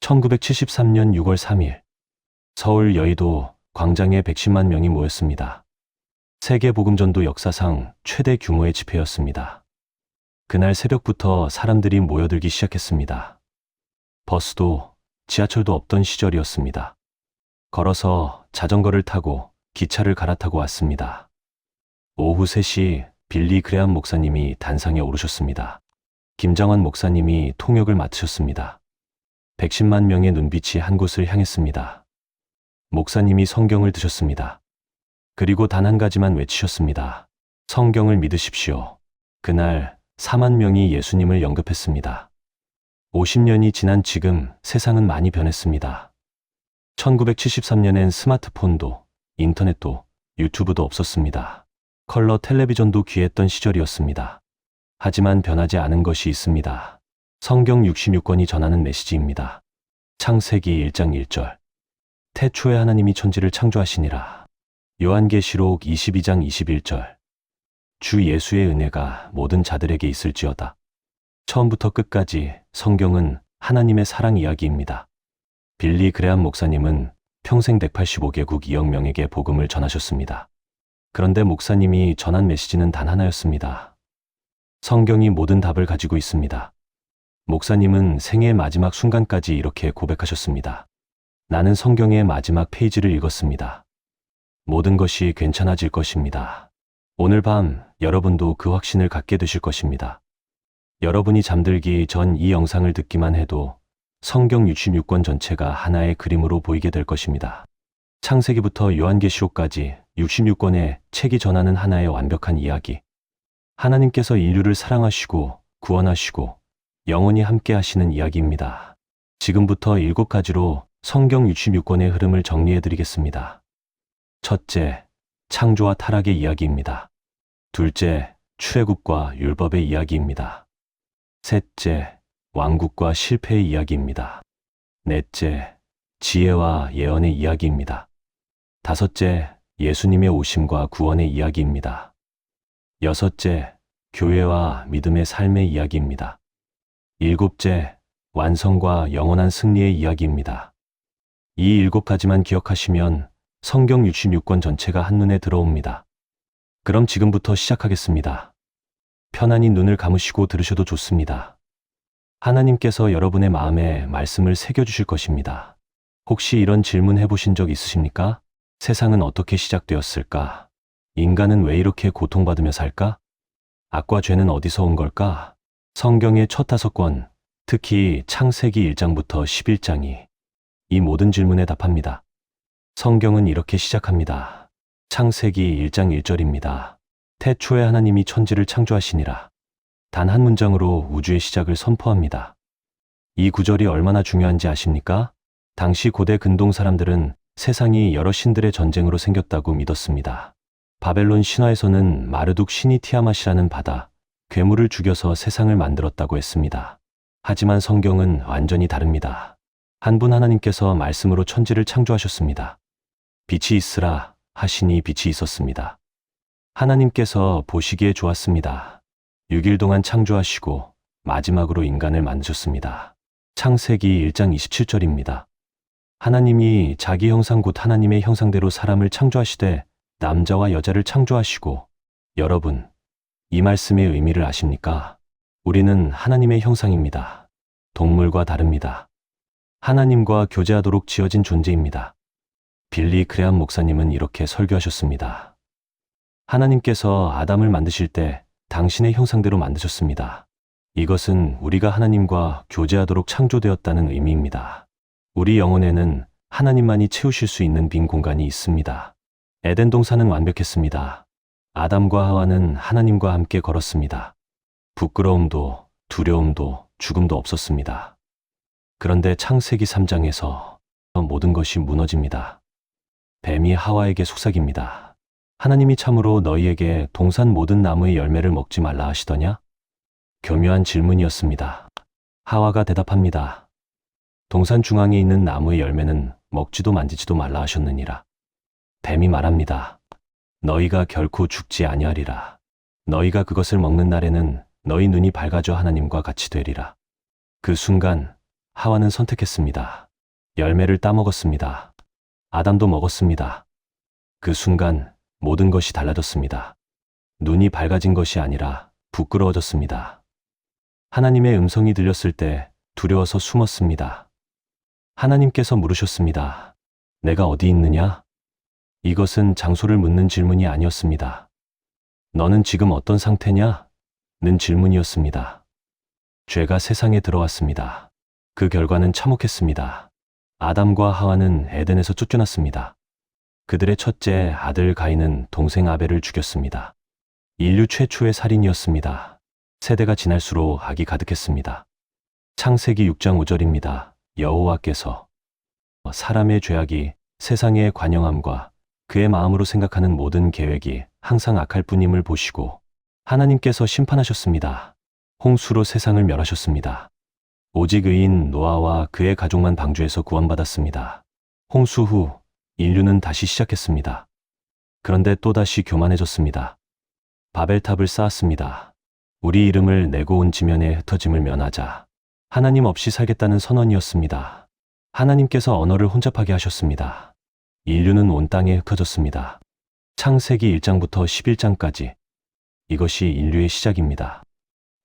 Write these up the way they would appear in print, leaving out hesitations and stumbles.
1973년 6월 3일 서울 여의도 광장에 110만 명이 모였습니다. 세계복음전도 역사상 최대 규모의 집회였습니다. 그날 새벽부터 사람들이 모여들기 시작했습니다. 버스도 지하철도 없던 시절이었습니다. 걸어서 자전거를 타고 기차를 갈아타고 왔습니다. 오후 3시 빌리 그레암 목사님이 단상에 오르셨습니다. 김장환 목사님이 통역을 맡으셨습니다. 110만 명의 눈빛이 한 곳을 향했습니다. 목사님이 성경을 드셨습니다. 그리고 단 한 가지만 외치셨습니다. 성경을 믿으십시오. 그날 4만 명이 예수님을 영접했습니다. 50년이 지난 지금 세상은 많이 변했습니다. 1973년엔 스마트폰도, 인터넷도, 유튜브도 없었습니다. 컬러 텔레비전도 귀했던 시절이었습니다. 하지만 변하지 않은 것이 있습니다. 성경 66권이 전하는 메시지입니다. 창세기 1장 1절. 태초에 하나님이 천지를 창조하시니라. 요한계시록 22장 21절. 주 예수의 은혜가 모든 자들에게 있을지어다. 처음부터 끝까지 성경은 하나님의 사랑 이야기입니다. 빌리 그레암 목사님은 평생 185개국 2억 명에게 복음을 전하셨습니다. 그런데 목사님이 전한 메시지는 단 하나였습니다. 성경이 모든 답을 가지고 있습니다. 목사님은 생애의 마지막 순간까지 이렇게 고백하셨습니다. 나는 성경의 마지막 페이지를 읽었습니다. 모든 것이 괜찮아질 것입니다. 오늘 밤 여러분도 그 확신을 갖게 되실 것입니다. 여러분이 잠들기 전 이 영상을 듣기만 해도 성경 66권 전체가 하나의 그림으로 보이게 될 것입니다. 창세기부터 요한계시록까지 66권의 책이 전하는 하나의 완벽한 이야기. 하나님께서 인류를 사랑하시고 구원하시고 영원히 함께 하시는 이야기입니다. 지금부터 7가지로 성경 66권의 흐름을 정리해 드리겠습니다. 첫째, 창조와 타락의 이야기입니다. 둘째, 출애굽과 율법의 이야기입니다. 셋째, 왕국과 실패의 이야기입니다. 넷째, 지혜와 예언의 이야기입니다. 다섯째, 예수님의 오심과 구원의 이야기입니다. 여섯째, 교회와 믿음의 삶의 이야기입니다. 일곱째, 완성과 영원한 승리의 이야기입니다. 이 7가지만 기억하시면 성경 66권 전체가 한눈에 들어옵니다. 그럼 지금부터 시작하겠습니다. 편안히 눈을 감으시고 들으셔도 좋습니다. 하나님께서 여러분의 마음에 말씀을 새겨주실 것입니다. 혹시 이런 질문 해보신 적 있으십니까? 세상은 어떻게 시작되었을까? 인간은 왜 이렇게 고통받으며 살까? 악과 죄는 어디서 온 걸까? 성경의 첫 5권, 특히 창세기 1장부터 11장이 이 모든 질문에 답합니다. 성경은 이렇게 시작합니다. 창세기 1장 1절입니다. 태초에 하나님이 천지를 창조하시니라. 단 한 문장으로 우주의 시작을 선포합니다. 이 구절이 얼마나 중요한지 아십니까? 당시 고대 근동 사람들은 세상이 여러 신들의 전쟁으로 생겼다고 믿었습니다. 바벨론 신화에서는 마르둑 신이 티아맛이라는 바다, 괴물을 죽여서 세상을 만들었다고 했습니다. 하지만 성경은 완전히 다릅니다. 한 분 하나님께서 말씀으로 천지를 창조하셨습니다. 빛이 있으라 하시니 빛이 있었습니다. 하나님께서 보시기에 좋았습니다. 6일 동안 창조하시고 마지막으로 인간을 만드셨습니다. 창세기 1장 27절입니다. 하나님이 자기 형상 곧 하나님의 형상대로 사람을 창조하시되 남자와 여자를 창조하시고. 여러분, 이 말씀의 의미를 아십니까? 우리는 하나님의 형상입니다. 동물과 다릅니다. 하나님과 교제하도록 지어진 존재입니다. 빌리 그레암 목사님은 이렇게 설교하셨습니다. 하나님께서 아담을 만드실 때 당신의 형상대로 만드셨습니다. 이것은 우리가 하나님과 교제하도록 창조되었다는 의미입니다. 우리 영혼에는 하나님만이 채우실 수 있는 빈 공간이 있습니다. 에덴 동산은 완벽했습니다. 아담과 하와는 하나님과 함께 걸었습니다. 부끄러움도 두려움도 죽음도 없었습니다. 그런데 창세기 3장에서 모든 것이 무너집니다. 뱀이 하와에게 속삭입니다. 하나님이 참으로 너희에게 동산 모든 나무의 열매를 먹지 말라 하시더냐? 교묘한 질문이었습니다. 하와가 대답합니다. 동산 중앙에 있는 나무의 열매는 먹지도 만지지도 말라 하셨느니라. 뱀이 말합니다. 너희가 결코 죽지 아니하리라. 너희가 그것을 먹는 날에는 너희 눈이 밝아져 하나님과 같이 되리라. 그 순간 하와는 선택했습니다. 열매를 따먹었습니다. 아담도 먹었습니다. 그 순간 모든 것이 달라졌습니다. 눈이 밝아진 것이 아니라 부끄러워졌습니다. 하나님의 음성이 들렸을 때 두려워서 숨었습니다. 하나님께서 물으셨습니다. 내가 어디 있느냐? 이것은 장소를 묻는 질문이 아니었습니다. 너는 지금 어떤 상태냐? 는 질문이었습니다. 죄가 세상에 들어왔습니다. 그 결과는 참혹했습니다. 아담과 하와는 에덴에서 쫓겨났습니다. 그들의 첫째 아들 가인은 동생 아벨을 죽였습니다. 인류 최초의 살인이었습니다. 세대가 지날수록 악이 가득했습니다. 창세기 6장 5절입니다. 여호와께서 사람의 죄악이 세상의 관영함과 그의 마음으로 생각하는 모든 계획이 항상 악할 뿐임을 보시고 하나님께서 심판하셨습니다. 홍수로 세상을 멸하셨습니다. 오직 의인 노아와 그의 가족만 방주에서 구원받았습니다. 홍수 후 인류는 다시 시작했습니다. 그런데 또다시 교만해졌습니다. 바벨탑을 쌓았습니다. 우리 이름을 내고 온 지면에 흩어짐을 면하자. 하나님 없이 살겠다는 선언이었습니다. 하나님께서 언어를 혼잡하게 하셨습니다. 인류는 온 땅에 흩어졌습니다. 창세기 1장부터 11장까지 이것이 인류의 시작입니다.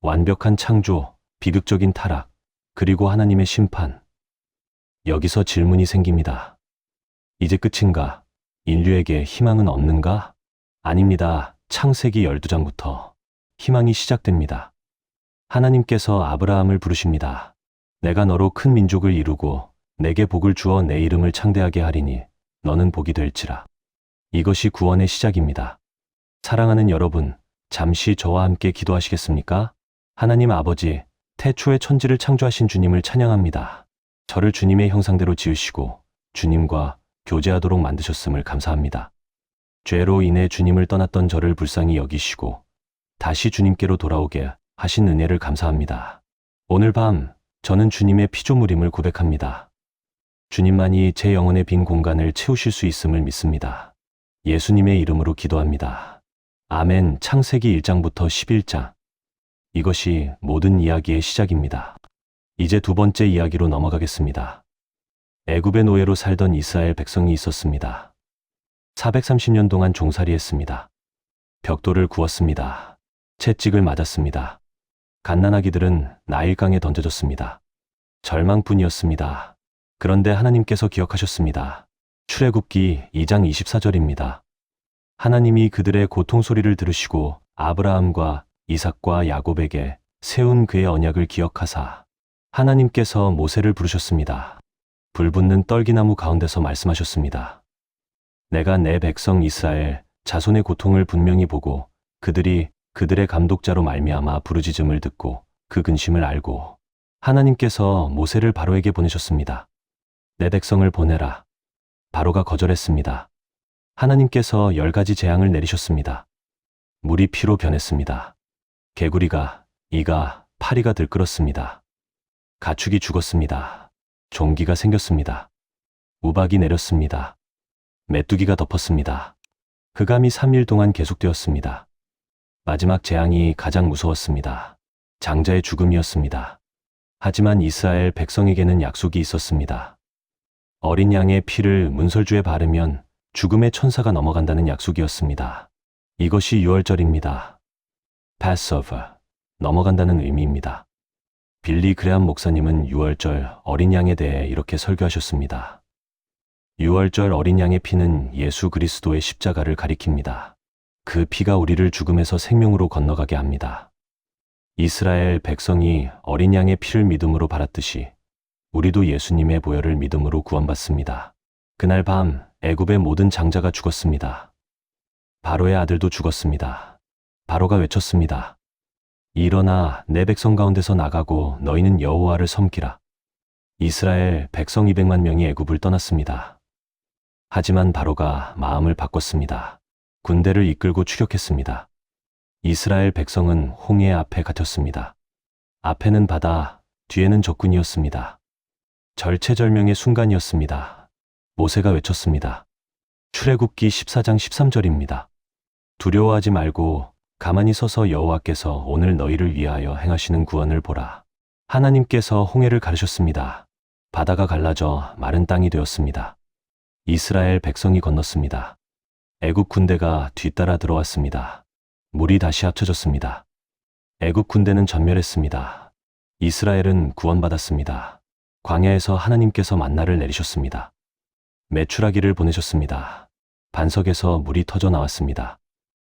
완벽한 창조, 비극적인 타락, 그리고 하나님의 심판. 여기서 질문이 생깁니다. 이제 끝인가? 인류에게 희망은 없는가? 아닙니다. 창세기 12장부터 희망이 시작됩니다. 하나님께서 아브라함을 부르십니다. 내가 너로 큰 민족을 이루고 내게 복을 주어 내 이름을 창대하게 하리니 너는 복이 될지라. 이것이 구원의 시작입니다. 사랑하는 여러분, 잠시 저와 함께 기도하시겠습니까? 하나님 아버지, 태초의 천지를 창조하신 주님을 찬양합니다. 저를 주님의 형상대로 지으시고 주님과 교제하도록 만드셨음을 감사합니다. 죄로 인해 주님을 떠났던 저를 불쌍히 여기시고 다시 주님께로 돌아오게 하신 은혜를 감사합니다. 오늘 밤 저는 주님의 피조물임을 고백합니다. 주님만이 제 영혼의 빈 공간을 채우실 수 있음을 믿습니다. 예수님의 이름으로 기도합니다. 아멘. 창세기 1장부터 11장. 이것이 모든 이야기의 시작입니다. 이제 두 번째 이야기로 넘어가겠습니다. 애굽의 노예로 살던 이스라엘 백성이 있었습니다. 430년 동안 종살이했습니다. 벽돌을 구웠습니다. 채찍을 맞았습니다. 갓난아기들은 나일강에 던져졌습니다. 절망뿐이었습니다. 그런데 하나님께서 기억하셨습니다. 출애굽기 2장 24절입니다. 하나님이 그들의 고통 소리를 들으시고 아브라함과 이삭과 야곱에게 세운 그의 언약을 기억하사 하나님께서 모세를 부르셨습니다. 불붙는 떨기나무 가운데서 말씀하셨습니다. 내가 내 백성 이스라엘 자손의 고통을 분명히 보고 그들이 그들의 감독자로 말미암아 부르짖음을 듣고 그 근심을 알고 하나님께서 모세를 바로에게 보내셨습니다. 내 백성을 보내라. 바로가 거절했습니다. 하나님께서 10가지 재앙을 내리셨습니다. 물이 피로 변했습니다. 개구리가, 이가, 파리가 들끓었습니다. 가축이 죽었습니다. 종기가 생겼습니다. 우박이 내렸습니다. 메뚜기가 덮었습니다. 흑암이 3일 동안 계속되었습니다. 마지막 재앙이 가장 무서웠습니다. 장자의 죽음이었습니다. 하지만 이스라엘 백성에게는 약속이 있었습니다. 어린 양의 피를 문설주에 바르면 죽음의 천사가 넘어간다는 약속이었습니다. 이것이 유월절입니다. Passover, 넘어간다는 의미입니다. 빌리 그레함 목사님은 유월절 어린 양에 대해 이렇게 설교하셨습니다. 유월절 어린 양의 피는 예수 그리스도의 십자가를 가리킵니다. 그 피가 우리를 죽음에서 생명으로 건너가게 합니다. 이스라엘 백성이 어린 양의 피를 믿음으로 바랐듯이 우리도 예수님의 보혈을 믿음으로 구원받습니다. 그날 밤 애굽의 모든 장자가 죽었습니다. 바로의 아들도 죽었습니다. 바로가 외쳤습니다. 일어나 내 백성 가운데서 나가고 너희는 여호와를 섬기라. 이스라엘 백성 200만 명이 애굽을 떠났습니다. 하지만 바로가 마음을 바꿨습니다. 군대를 이끌고 추격했습니다. 이스라엘 백성은 홍해 앞에 갇혔습니다. 앞에는 바다, 뒤에는 적군이었습니다. 절체절명의 순간이었습니다. 모세가 외쳤습니다. 출애굽기 14장 13절입니다. 두려워하지 말고 가만히 서서 여호와께서 오늘 너희를 위하여 행하시는 구원을 보라. 하나님께서 홍해를 가르셨습니다. 바다가 갈라져 마른 땅이 되었습니다. 이스라엘 백성이 건넜습니다. 애굽 군대가 뒤따라 들어왔습니다. 물이 다시 합쳐졌습니다. 애굽 군대는 전멸했습니다. 이스라엘은 구원받았습니다. 광야에서 하나님께서 만나를 내리셨습니다. 메추라기를 보내셨습니다. 반석에서 물이 터져 나왔습니다.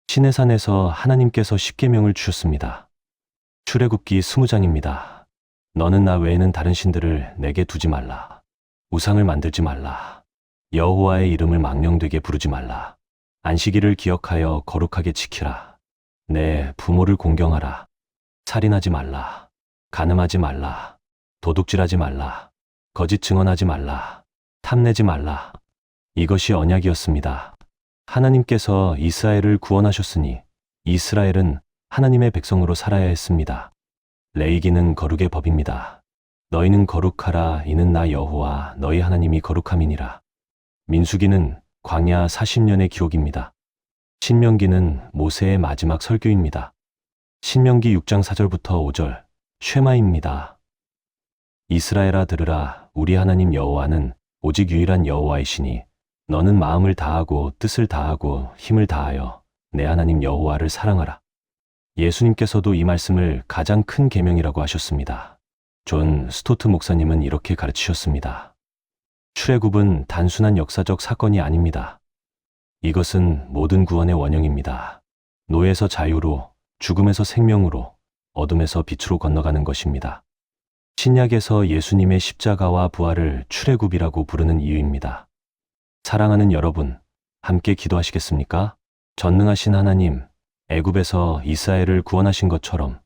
시내산에서 하나님께서 십계명을 주셨습니다. 출애굽기 20장입니다. 너는 나 외에는 다른 신들을 내게 두지 말라. 우상을 만들지 말라. 여호와의 이름을 망령되게 부르지 말라. 안식일을 기억하여 거룩하게 지키라. 내 부모를 공경하라. 살인하지 말라. 간음하지 말라. 도둑질하지 말라. 거짓 증언하지 말라. 탐내지 말라. 이것이 언약이었습니다. 하나님께서 이스라엘을 구원하셨으니 이스라엘은 하나님의 백성으로 살아야 했습니다. 레위기는 거룩의 법입니다. 너희는 거룩하라. 이는 나 여호와 너희 하나님이 거룩함이니라. 민수기는 광야 40년의 기록입니다. 신명기는 모세의 마지막 설교입니다. 신명기 6장 4절부터 5절 쉐마입니다. 이스라엘아 들으라. 우리 하나님 여호와는 오직 유일한 여호와이시니 너는 마음을 다하고 뜻을 다하고 힘을 다하여 내 하나님 여호와를 사랑하라. 예수님께서도 이 말씀을 가장 큰 계명이라고 하셨습니다. 존 스토트 목사님은 이렇게 가르치셨습니다. 출애굽은 단순한 역사적 사건이 아닙니다. 이것은 모든 구원의 원형입니다. 노예에서 자유로, 죽음에서 생명으로, 어둠에서 빛으로 건너가는 것입니다. 신약에서 예수님의 십자가와 부활을 출애굽이라고 부르는 이유입니다. 사랑하는 여러분, 함께 기도하시겠습니까? 전능하신 하나님, 애굽에서 이스라엘을 구원하신 것처럼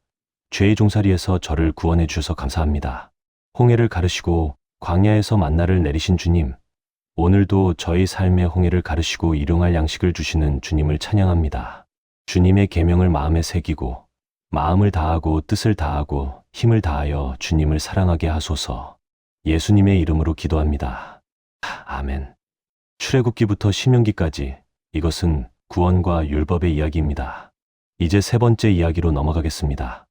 죄의 종살이에서 저를 구원해 주셔서 감사합니다. 홍해를 가르시고 광야에서 만나를 내리신 주님, 오늘도 저희 삶의 홍해를 가르시고 일용할 양식을 주시는 주님을 찬양합니다. 주님의 계명을 마음에 새기고 마음을 다하고 뜻을 다하고 힘을 다하여 주님을 사랑하게 하소서. 예수님의 이름으로 기도합니다. 아멘. 출애굽기부터 신명기까지 이것은 구원과 율법의 이야기입니다. 이제 세 번째 이야기로 넘어가겠습니다.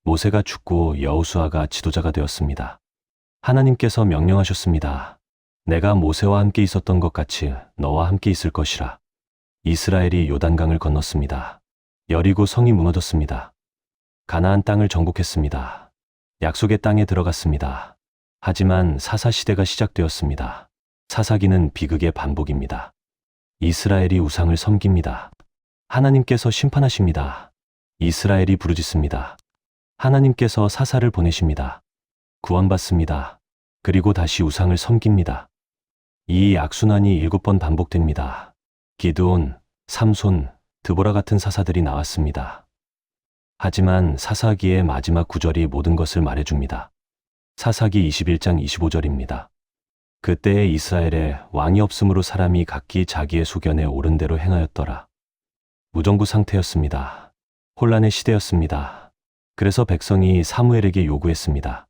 모세가 죽고 여호수아가 지도자가 되었습니다. 하나님께서 명령하셨습니다. 내가 모세와 함께 있었던 것 같이 너와 함께 있을 것이라. 이스라엘이 요단강을 건넜습니다. 여리고 성이 무너졌습니다. 가나안 땅을 정복했습니다. 약속의 땅에 들어갔습니다. 하지만 사사시대가 시작되었습니다. 사사기는 비극의 반복입니다. 이스라엘이 우상을 섬깁니다. 하나님께서 심판하십니다. 이스라엘이 부르짖습니다. 하나님께서 사사를 보내십니다. 구원받습니다. 그리고 다시 우상을 섬깁니다. 이 악순환이 7번 반복됩니다. 기드온, 삼손, 드보라 같은 사사들이 나왔습니다. 하지만 사사기의 마지막 구절이 모든 것을 말해줍니다. 사사기 21장 25절입니다. 그때의 이스라엘에 왕이 없으므로 사람이 각기 자기의 소견에 옳은 대로 행하였더라. 무정부 상태였습니다. 혼란의 시대였습니다. 그래서 백성이 사무엘에게 요구했습니다.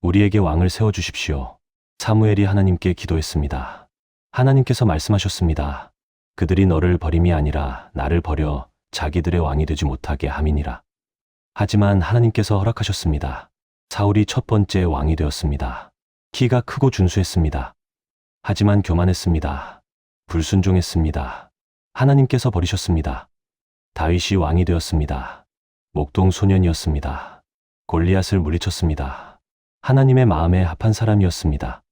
우리에게 왕을 세워주십시오. 사무엘이 하나님께 기도했습니다. 하나님께서 말씀하셨습니다. 그들이 너를 버림이 아니라 나를 버려 자기들의 왕이 되지 못하게 함이니라. 하지만 하나님께서 허락하셨습니다. 사울이 첫 번째 왕이 되었습니다. 키가 크고 준수했습니다. 하지만 교만했습니다. 불순종했습니다. 하나님께서 버리셨습니다. 다윗이 왕이 되었습니다. 목동 소년이었습니다. 골리앗을 물리쳤습니다. 하나님의 마음에 합한 사람이었습니다.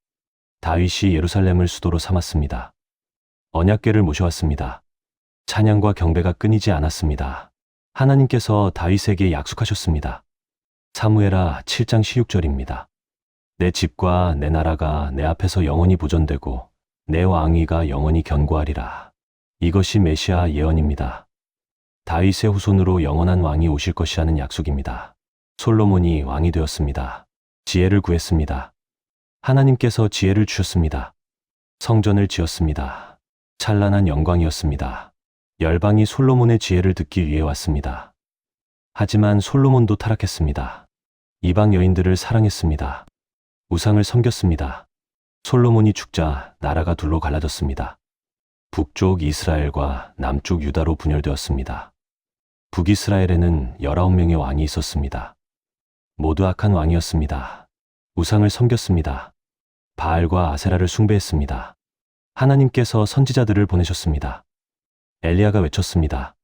다윗이 예루살렘을 수도로 삼았습니다. 언약궤를 모셔왔습니다. 찬양과 경배가 끊이지 않았습니다. 하나님께서 다윗에게 약속하셨습니다. 사무엘하 7장 16절입니다. 내 집과 내 나라가 내 앞에서 영원히 보존되고 내 왕위가 영원히 견고하리라. 이것이 메시아 예언입니다. 다윗의 후손으로 영원한 왕이 오실 것이라는 약속입니다. 솔로몬이 왕이 되었습니다. 지혜를 구했습니다. 하나님께서 지혜를 주셨습니다. 성전을 지었습니다. 찬란한 영광이었습니다. 열방이 솔로몬의 지혜를 듣기 위해 왔습니다. 하지만 솔로몬도 타락했습니다. 이방 여인들을 사랑했습니다. 우상을 섬겼습니다. 솔로몬이 죽자 나라가 둘로 갈라졌습니다. 북쪽 이스라엘과 남쪽 유다로 분열되었습니다. 북이스라엘에는 19명의 왕이 있었습니다. 모두 악한 왕이었습니다. 우상을 섬겼습니다. 바알과 아세라를 숭배했습니다. 하나님께서 선지자들을 보내셨습니다. 엘리야가 외쳤습니다.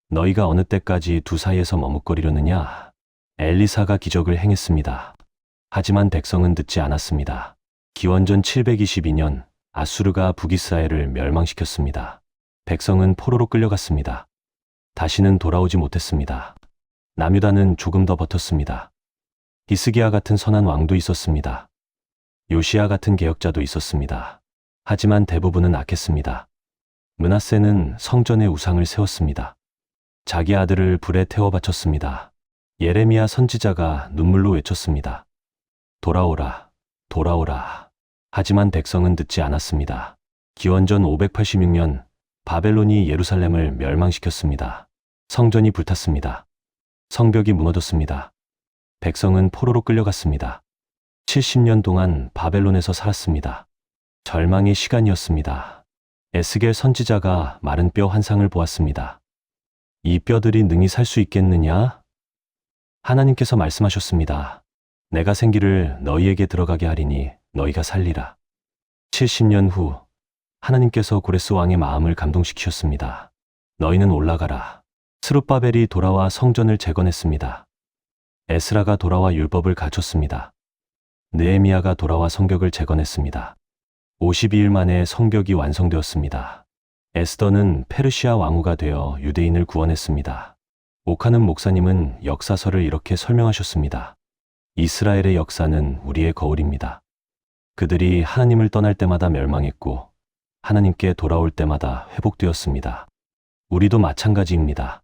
너희가 어느 때까지 두 사이에서 머뭇거리려느냐? 엘리사가 기적을 행했습니다. 하지만 백성은 듣지 않았습니다. 기원전 722년 아수르가 북이스라엘을 멸망시켰습니다. 백성은 포로로 끌려갔습니다. 다시는 돌아오지 못했습니다. 남유다는 조금 더 버텼습니다. 히스기야 같은 선한 왕도 있었습니다. 요시야 같은 개혁자도 있었습니다. 하지만 대부분은 악했습니다. 므낫세는 성전에 우상을 세웠습니다. 자기 아들을 불에 태워 바쳤습니다. 예레미야 선지자가 눈물로 외쳤습니다. 돌아오라, 돌아오라. 하지만 백성은 듣지 않았습니다. 기원전 586년 바벨론이 예루살렘을 멸망시켰습니다. 성전이 불탔습니다. 성벽이 무너졌습니다. 백성은 포로로 끌려갔습니다. 70년 동안 바벨론에서 살았습니다. 절망의 시간이었습니다. 에스겔 선지자가 마른 뼈 환상을 보았습니다. 이 뼈들이 능히 살 수 있겠느냐? 하나님께서 말씀하셨습니다. 내가 생기를 너희에게 들어가게 하리니 너희가 살리라. 70년 후 하나님께서 고레스 왕의 마음을 감동시키셨습니다. 너희는 올라가라. 스룹바벨이 돌아와 성전을 재건했습니다. 에스라가 돌아와 율법을 갖췄습니다. 느헤미야가 돌아와 성벽을 재건했습니다. 52일 만에 성벽이 완성되었습니다. 에스더는 페르시아 왕후가 되어 유대인을 구원했습니다. 오카는 목사님은 역사서를 이렇게 설명하셨습니다. 이스라엘의 역사는 우리의 거울입니다. 그들이 하나님을 떠날 때마다 멸망했고 하나님께 돌아올 때마다 회복되었습니다. 우리도 마찬가지입니다.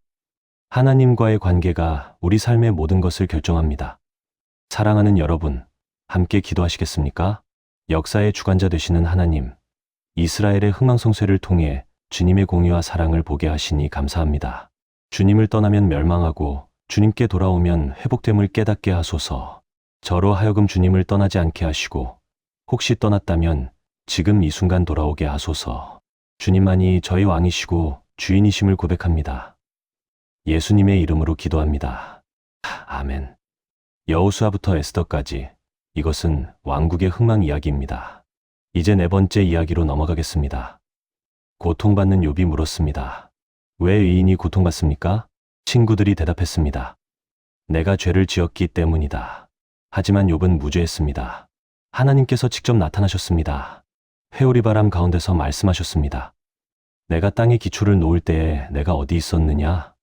하나님과의 관계가 우리 삶의 모든 것을 결정합니다. 사랑하는 여러분, 함께 기도하시겠습니까? 역사의 주관자 되시는 하나님, 이스라엘의 흥망성쇠를 통해 주님의 공의와 사랑을 보게 하시니 감사합니다. 주님을 떠나면 멸망하고 주님께 돌아오면 회복됨을 깨닫게 하소서. 저로 하여금 주님을 떠나지 않게 하시고 혹시 떠났다면 지금 이 순간 돌아오게 하소서. 주님만이 저희 왕이시고 주인이심을 고백합니다. 예수님의 이름으로 기도합니다. 아멘. 여호수아부터 에스더까지 이것은 왕국의 흥망 이야기입니다. 이제 네 번째 이야기로 넘어가겠습니다. 고통받는 욥이 물었습니다. 왜 의인이 고통받습니까? 친구들이 대답했습니다. 내가 죄를 지었기 때문이다. 하지만 욥은 무죄했습니다. 하나님께서 직접 나타나셨습니다. 회오리바람 가운데서 말씀하셨습니다. 내가 땅에 기초를 놓을 때에 내가 어디 있었느냐?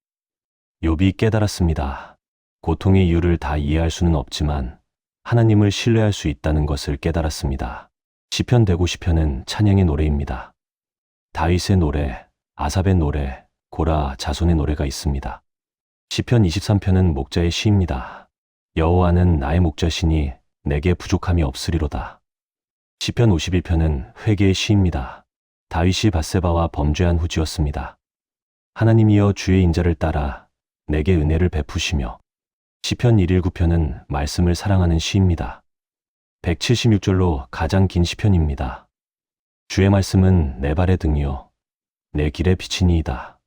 욥이 깨달았습니다. 고통의 이유를 다 이해할 수는 없지만 하나님을 신뢰할 수 있다는 것을 깨달았습니다. 시편 150편은 찬양의 노래입니다. 다윗의 노래, 아삽의 노래, 고라, 자손의 노래가 있습니다. 시편 23편은 목자의 시입니다. 여호와는 나의 목자시니 내게 부족함이 없으리로다. 시편 51편은 회개의 시입니다. 다윗이 밧세바와 범죄한 후 지었습니다. 하나님이여 주의 인자를 따라 내게 은혜를 베푸시며. 시편 119편은 말씀을 사랑하는 시입니다. 176절로 가장 긴 시편입니다. 주의 말씀은 내 발의 등이요 내 길의 빛이니이다.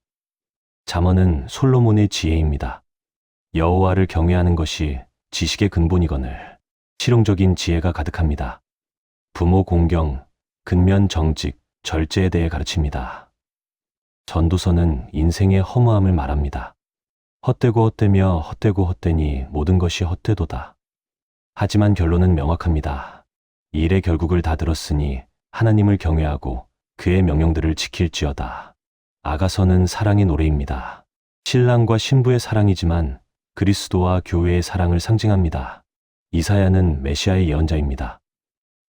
잠언은 솔로몬의 지혜입니다. 여호와를 경외하는 것이 지식의 근본이거늘 실용적인 지혜가 가득합니다. 부모 공경, 근면 정직, 절제에 대해 가르칩니다. 전도서는 인생의 허무함을 말합니다. 헛되고 헛되며 헛되고 헛되니 모든 것이 헛되도다. 하지만 결론은 명확합니다. 일의 결국을 다 들었으니 하나님을 경외하고 그의 명령들을 지킬지어다. 아가서는 사랑의 노래입니다. 신랑과 신부의 사랑이지만 그리스도와 교회의 사랑을 상징합니다. 이사야는 메시아의 예언자입니다.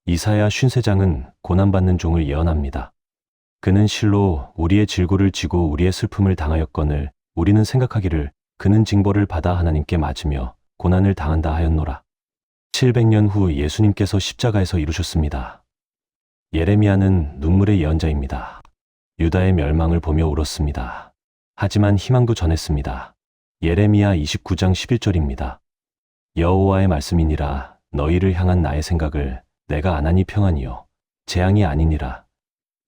이사야 53장은 고난받는 종을 예언합니다. 그는 실로 우리의 질고를 지고 우리의 슬픔을 당하였거늘 우리는 생각하기를 그는 징벌을 받아 하나님께 맞으며 고난을 당한다 하였노라. 700년 후 예수님께서 십자가에서 이루셨습니다. 예레미야는 눈물의 예언자입니다. 유다의 멸망을 보며 울었습니다. 하지만 희망도 전했습니다. 예레미야 29장 11절입니다. 여호와의 말씀이니라 너희를 향한 나의 생각을 내가 안하니 평안이요 재앙이 아니니라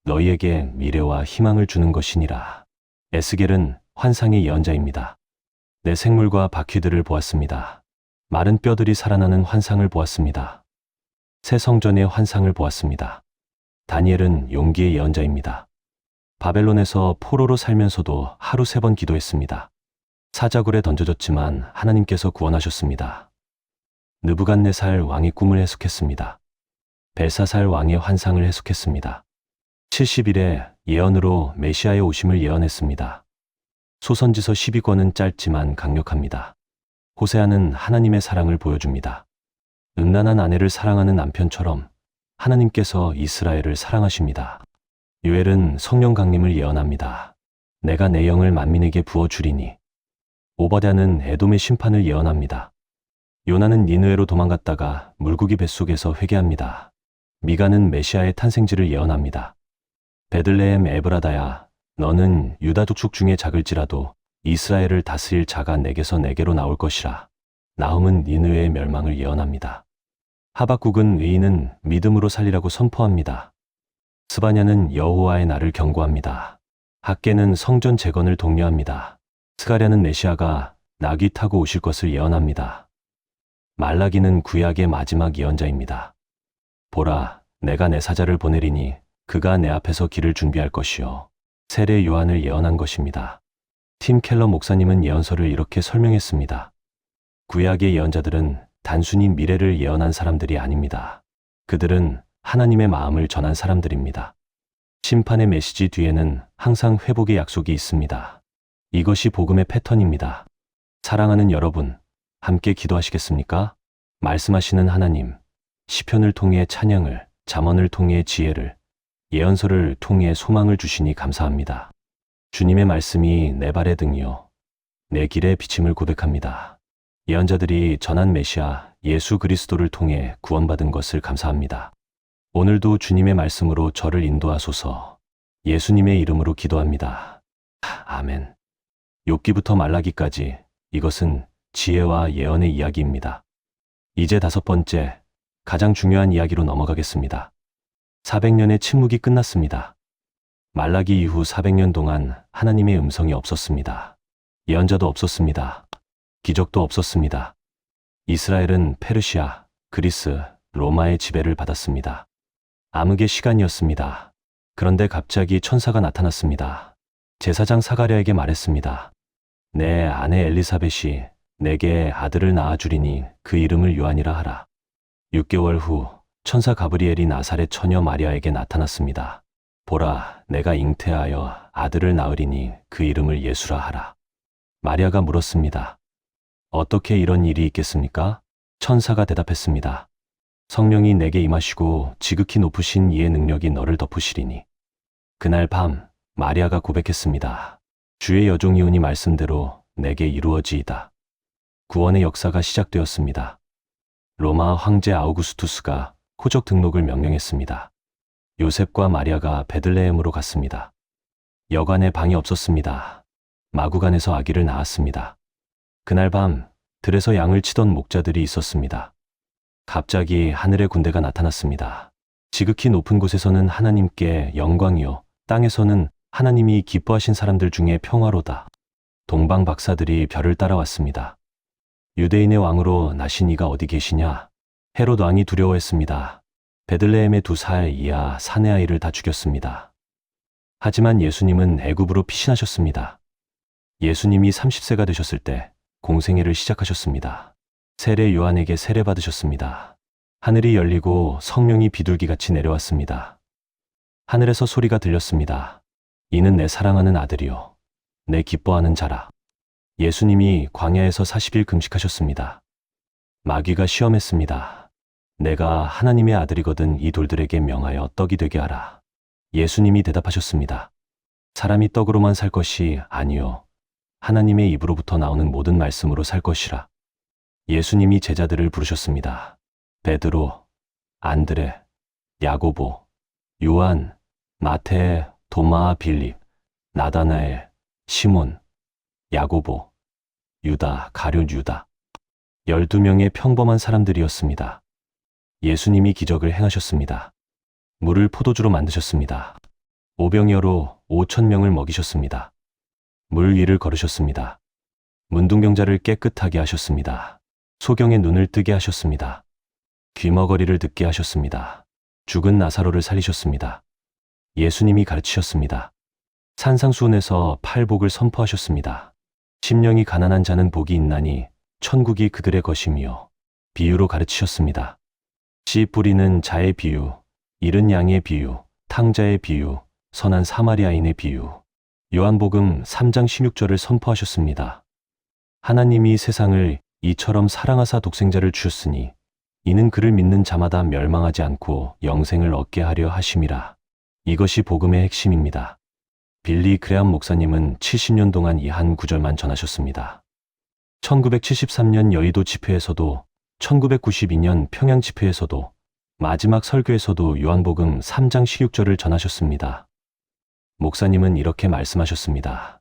너희에게 미래와 희망을 주는 것이니라. 에스겔은 환상의 예언자입니다. 내 생물과 바퀴들을 보았습니다. 마른 뼈들이 살아나는 환상을 보았습니다. 새 성전의 환상을 보았습니다. 다니엘은 용기의 예언자입니다. 바벨론에서 포로로 살면서도 하루 3번 기도했습니다. 사자굴에 던져졌지만 하나님께서 구원하셨습니다. 느부갓네살 왕의 꿈을 해석했습니다. 벨사살 왕의 환상을 해석했습니다. 70일의 예언으로 메시아의 오심을 예언했습니다. 소선지서 12권은 짧지만 강력합니다. 호세아는 하나님의 사랑을 보여줍니다. 음란한 아내를 사랑하는 남편처럼 하나님께서 이스라엘을 사랑하십니다. 요엘은 성령 강림을 예언합니다. 내가 내 영을 만민에게 부어주리니. 오바댜는 에돔의 심판을 예언합니다. 요나는 니느웨로 도망갔다가 물고기 뱃속에서 회개합니다. 미가는 메시아의 탄생지를 예언합니다. 베들레헴 에브라다야, 너는 유다 족속 중에 작을지라도 이스라엘을 다스릴 자가 내게서 내게로 나올 것이라. 나훔은 니느웨의 멸망을 예언합니다. 하박국은 의인은 믿음으로 살리라고 선포합니다. 스바냐는 여호와의 날을 경고합니다. 학개는 성전 재건을 독려합니다. 스가랴는 메시아가 나귀 타고 오실 것을 예언합니다. 말라기는 구약의 마지막 예언자입니다. 보라, 내가 내 사자를 보내리니 그가 내 앞에서 길을 준비할 것이요. 세례 요한을 예언한 것입니다. 팀 켈러 목사님은 예언서를 이렇게 설명했습니다. 구약의 예언자들은 단순히 미래를 예언한 사람들이 아닙니다. 그들은 하나님의 마음을 전한 사람들입니다. 심판의 메시지 뒤에는 항상 회복의 약속이 있습니다. 이것이 복음의 패턴입니다. 사랑하는 여러분, 함께 기도하시겠습니까? 말씀하시는 하나님, 시편을 통해 찬양을, 잠언을 통해 지혜를, 예언서를 통해 소망을 주시니 감사합니다. 주님의 말씀이 내 발의 등이요, 내 길의 비침을 고백합니다. 예언자들이 전한 메시아 예수 그리스도를 통해 구원받은 것을 감사합니다. 오늘도 주님의 말씀으로 저를 인도하소서. 예수님의 이름으로 기도합니다. 아멘. 욥기부터 말라기까지 이것은 지혜와 예언의 이야기입니다. 이제 5번째, 가장 중요한 이야기로 넘어가겠습니다. 400년의 침묵이 끝났습니다. 말라기 이후 400년 동안 하나님의 음성이 없었습니다. 예언자도 없었습니다. 기적도 없었습니다. 이스라엘은 페르시아, 그리스, 로마의 지배를 받았습니다. 암흑의 시간이었습니다. 그런데 갑자기 천사가 나타났습니다. 제사장 사가랴에게 말했습니다. 내 아내 엘리사벳이 내게 아들을 낳아주리니 그 이름을 요한이라 하라. 6개월 후 천사 가브리엘이 나사렛 처녀 마리아에게 나타났습니다. 보라, 내가 잉태하여 아들을 낳으리니 그 이름을 예수라 하라. 마리아가 물었습니다. 어떻게 이런 일이 있겠습니까? 천사가 대답했습니다. 성령이 내게 임하시고 지극히 높으신 이의 능력이 너를 덮으시리니. 그날 밤 마리아가 고백했습니다. 주의 여종이오니 말씀대로 내게 이루어지이다. 구원의 역사가 시작되었습니다. 로마 황제 아우구스투스가 호적 등록을 명령했습니다. 요셉과 마리아가 베들레헴으로 갔습니다. 여관에 방이 없었습니다. 마구간에서 아기를 낳았습니다. 그날 밤 들에서 양을 치던 목자들이 있었습니다. 갑자기 하늘의 군대가 나타났습니다. 지극히 높은 곳에서는 하나님께 영광이요, 땅에서는 하나님이 기뻐하신 사람들 중에 평화로다. 동방 박사들이 별을 따라왔습니다. 유대인의 왕으로 나신 이가 어디 계시냐? 헤롯 왕이 두려워했습니다. 베들레헴의 2살 이하 사내 아이를 다 죽였습니다. 하지만 예수님은 애굽으로 피신하셨습니다. 예수님이 30세가 되셨을 때 공생애를 시작하셨습니다. 세례 요한에게 세례받으셨습니다. 하늘이 열리고 성령이 비둘기같이 내려왔습니다. 하늘에서 소리가 들렸습니다. 이는 내 사랑하는 아들이요, 내 기뻐하는 자라. 예수님이 광야에서 40일 금식하셨습니다. 마귀가 시험했습니다. 내가 하나님의 아들이거든 이 돌들에게 명하여 떡이 되게 하라. 예수님이 대답하셨습니다. 사람이 떡으로만 살 것이 아니요, 하나님의 입으로부터 나오는 모든 말씀으로 살 것이라. 예수님이 제자들을 부르셨습니다. 베드로, 안드레, 야고보, 요한, 마태, 도마, 빌립, 나다나엘, 시몬, 야고보, 유다, 가룟 유다. 12명의 평범한 사람들이었습니다. 예수님이 기적을 행하셨습니다. 물을 포도주로 만드셨습니다. 오병이어로 5,000명을 먹이셨습니다. 물 위를 걸으셨습니다. 문둥병자를 깨끗하게 하셨습니다. 소경의 눈을 뜨게 하셨습니다. 귀머거리를 듣게 하셨습니다. 죽은 나사로를 살리셨습니다. 예수님이 가르치셨습니다. 산상수훈에서 팔복을 선포하셨습니다. 심령이 가난한 자는 복이 있나니 천국이 그들의 것이며 비유로 가르치셨습니다. 씨 뿌리는 자의 비유, 잃은 양의 비유, 탕자의 비유, 선한 사마리아인의 비유, 요한복음 3장 16절을 선포하셨습니다. 하나님이 세상을 이처럼 사랑하사 독생자를 주셨으니 이는 그를 믿는 자마다 멸망하지 않고 영생을 얻게 하려 하심이라. 이것이 복음의 핵심입니다. 빌리 그레엄 목사님은 70년 동안 이 한 구절만 전하셨습니다. 1973년 여의도 집회에서도 1992년 평양 집회에서도 마지막 설교에서도 요한복음 3장 16절을 전하셨습니다. 목사님은 이렇게 말씀하셨습니다.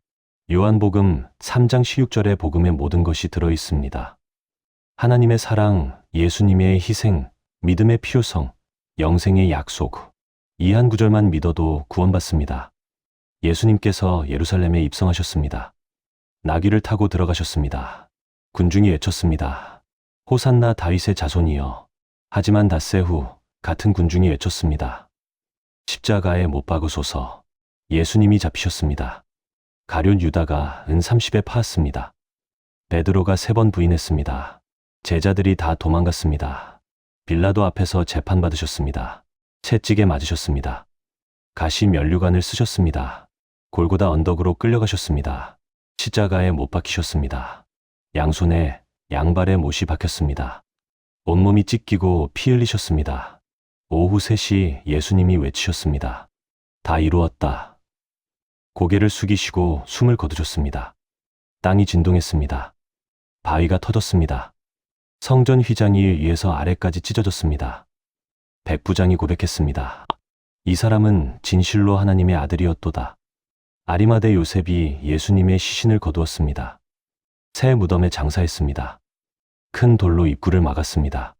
요한복음 3장 16절에 복음의 모든 것이 들어 있습니다. 하나님의 사랑, 예수님의 희생, 믿음의 필요성, 영생의 약속, 이 한 구절만 믿어도 구원받습니다. 예수님께서 예루살렘에 입성하셨습니다. 나귀를 타고 들어가셨습니다. 군중이 외쳤습니다. 호산나 다윗의 자손이여. 하지만 닷새 후 같은 군중이 외쳤습니다. 십자가에 못 박으소서. 예수님이 잡히셨습니다. 가룟 유다가 은 30에 파았습니다. 베드로가 3번 부인했습니다. 제자들이 다 도망갔습니다. 빌라도 앞에서 재판받으셨습니다. 채찍에 맞으셨습니다. 가시 면류관을 쓰셨습니다. 골고다 언덕으로 끌려가셨습니다. 십자가에 못 박히셨습니다. 양손에 양발에 못이 박혔습니다. 온몸이 찢기고 피 흘리셨습니다. 오후 3시 예수님이 외치셨습니다. 다 이루었다. 고개를 숙이시고 숨을 거두셨습니다. 땅이 진동했습니다. 바위가 터졌습니다. 성전 휘장이 위에서 아래까지 찢어졌습니다. 백부장이 고백했습니다. 이 사람은 진실로 하나님의 아들이었도다. 아리마대 요셉이 예수님의 시신을 거두었습니다. 새 무덤에 장사했습니다. 큰 돌로 입구를 막았습니다.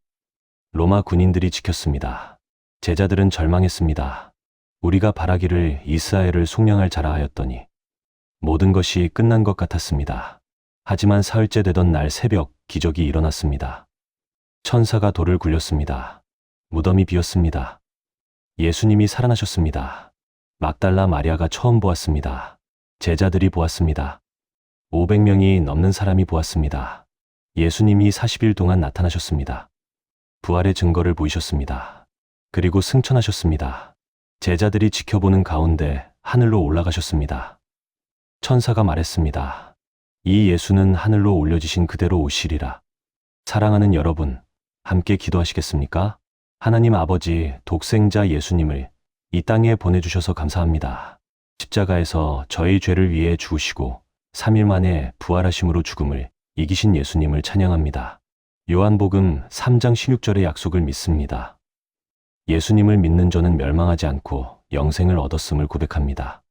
로마 군인들이 지켰습니다. 제자들은 절망했습니다. 우리가 바라기를 이스라엘을 속량할 자라 하였더니 모든 것이 끝난 것 같았습니다. 하지만 사흘째 되던 날 새벽 기적이 일어났습니다. 천사가 돌을 굴렸습니다. 무덤이 비었습니다. 예수님이 살아나셨습니다. 막달라 마리아가 처음 보았습니다. 제자들이 보았습니다. 500명이 넘는 사람이 보았습니다. 예수님이 40일 동안 나타나셨습니다. 부활의 증거를 보이셨습니다. 그리고 승천하셨습니다. 제자들이 지켜보는 가운데 하늘로 올라가셨습니다. 천사가 말했습니다. 이 예수는 하늘로 올려지신 그대로 오시리라. 사랑하는 여러분, 함께 기도하시겠습니까? 하나님 아버지, 독생자 예수님을 이 땅에 보내주셔서 감사합니다. 십자가에서 저희 죄를 위해 죽으시고 3일 만에 부활하심으로 죽음을 이기신 예수님을 찬양합니다. 요한복음 3장 16절의 약속을 믿습니다. 예수님을 믿는 저는 멸망하지 않고 영생을 얻었음을 고백합니다.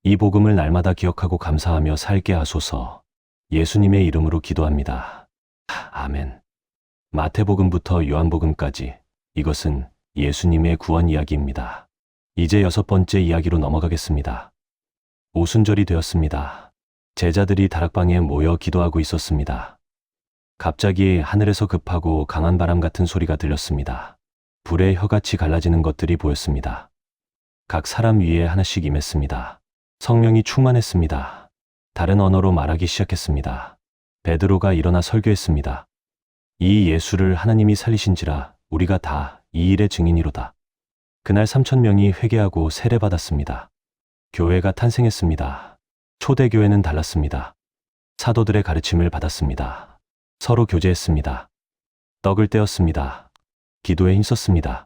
이 복음을 날마다 기억하고 감사하며 살게 하소서. 예수님의 이름으로 기도합니다. 아멘. 마태복음부터 요한복음까지 이것은 예수님의 구원 이야기입니다. 이제 6번째 이야기로 넘어가겠습니다. 오순절이 되었습니다. 제자들이 다락방에 모여 기도하고 있었습니다. 갑자기 하늘에서 급하고 강한 바람 같은 소리가 들렸습니다. 불의 혀같이 갈라지는 것들이 보였습니다. 각 사람 위에 하나씩 임했습니다. 성령이 충만했습니다. 다른 언어로 말하기 시작했습니다. 베드로가 일어나 설교했습니다. 이 예수를 하나님이 살리신지라 우리가 다 이 일의 증인이로다. 그날 3,000명이 회개하고 세례받았습니다. 교회가 탄생했습니다. 초대교회는 달랐습니다. 사도들의 가르침을 받았습니다. 서로 교제했습니다. 떡을 떼었습니다. 기도에 힘썼습니다.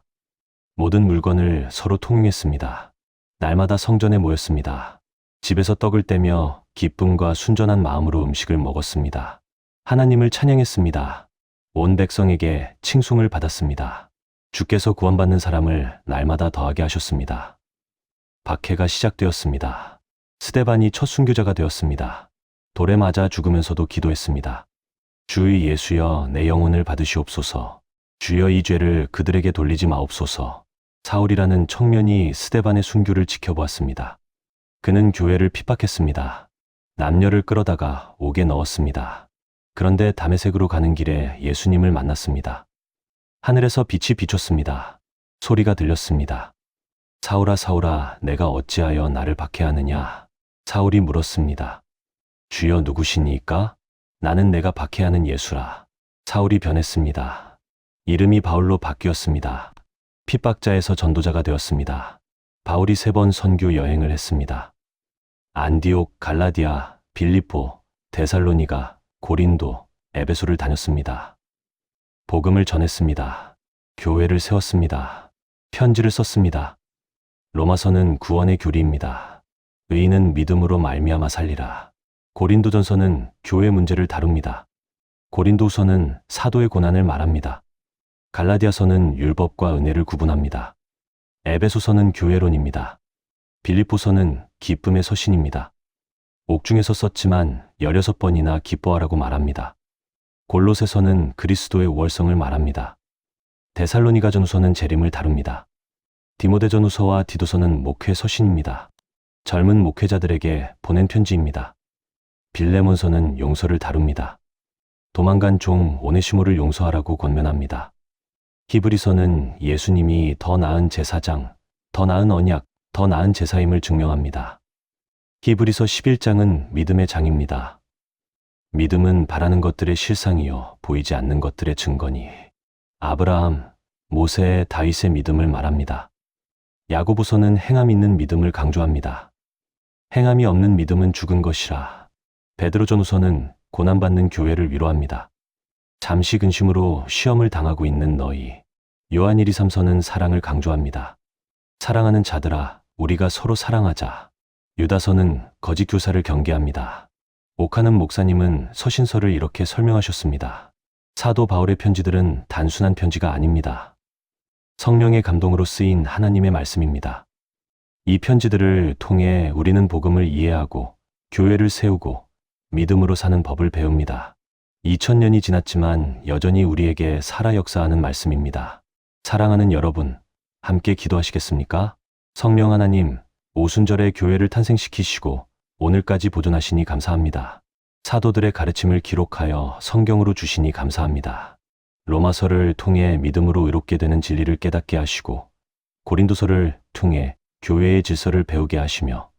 모든 물건을 서로 통용했습니다. 날마다 성전에 모였습니다. 집에서 떡을 떼며 기쁨과 순전한 마음으로 음식을 먹었습니다. 하나님을 찬양했습니다. 온 백성에게 칭송을 받았습니다. 주께서 구원받는 사람을 날마다 더하게 하셨습니다. 박해가 시작되었습니다. 스데반이 첫 순교자가 되었습니다. 돌에 맞아 죽으면서도 기도했습니다. 주 예수여 내 영혼을 받으시옵소서. 주여 이 죄를 그들에게 돌리지 마옵소서. 사울이라는 청년이 스데반의 순교를 지켜보았습니다. 그는 교회를 핍박했습니다. 남녀를 끌어다가 옥에 넣었습니다. 그런데 다메섹으로 가는 길에 예수님을 만났습니다. 하늘에서 빛이 비췄습니다. 소리가 들렸습니다. 사울아, 사울아, 내가 어찌하여 나를 박해하느냐? 사울이 물었습니다. 주여 누구시니까? 나는 내가 박해하는 예수라. 사울이 변했습니다. 이름이 바울로 바뀌었습니다. 핍박자에서 전도자가 되었습니다. 바울이 3번 선교 여행을 했습니다. 안디옥, 갈라디아, 빌립보, 데살로니가, 고린도, 에베소를 다녔습니다. 복음을 전했습니다. 교회를 세웠습니다. 편지를 썼습니다. 로마서는 구원의 교리입니다. 의인은 믿음으로 말미암아 살리라. 고린도전서는 교회 문제를 다룹니다. 고린도후서는 사도의 고난을 말합니다. 갈라디아서는 율법과 은혜를 구분합니다. 에베소서는 교회론입니다. 빌립보서는 기쁨의 서신입니다. 옥중에서 썼지만 16번이나 기뻐하라고 말합니다. 골로새서는 그리스도의 우월성을 말합니다. 데살로니가전후서는 재림을 다룹니다. 디모데전후서와 디도서는 목회 서신입니다. 젊은 목회자들에게 보낸 편지입니다. 빌레몬서는 용서를 다룹니다. 도망간 종 오네시모를 용서하라고 권면합니다. 히브리서는 예수님이 더 나은 제사장, 더 나은 언약, 더 나은 제사임을 증명합니다. 히브리서 11장은 믿음의 장입니다. 믿음은 바라는 것들의 실상이요 보이지 않는 것들의 증거니 아브라함, 모세, 다윗의 믿음을 말합니다. 야고보서는 행함 있는 믿음을 강조합니다. 행함이 없는 믿음은 죽은 것이라. 베드로전후서는 고난받는 교회를 위로합니다. 잠시 근심으로 시험을 당하고 있는 너희. 요한 1, 2, 3서는 사랑을 강조합니다. 사랑하는 자들아, 우리가 서로 사랑하자. 유다서는 거짓 교사를 경계합니다. 오카는 목사님은 서신서를 이렇게 설명하셨습니다. 사도 바울의 편지들은 단순한 편지가 아닙니다. 성령의 감동으로 쓰인 하나님의 말씀입니다. 이 편지들을 통해 우리는 복음을 이해하고 교회를 세우고 믿음으로 사는 법을 배웁니다. 2000년이 지났지만 여전히 우리에게 살아 역사하는 말씀입니다. 사랑하는 여러분, 함께 기도하시겠습니까? 성령 하나님, 오순절에 교회를 탄생시키시고 오늘까지 보존하시니 감사합니다. 사도들의 가르침을 기록하여 성경으로 주시니 감사합니다. 로마서를 통해 믿음으로 의롭게 되는 진리를 깨닫게 하시고 고린도서를 통해 교회의 질서를 배우게 하시며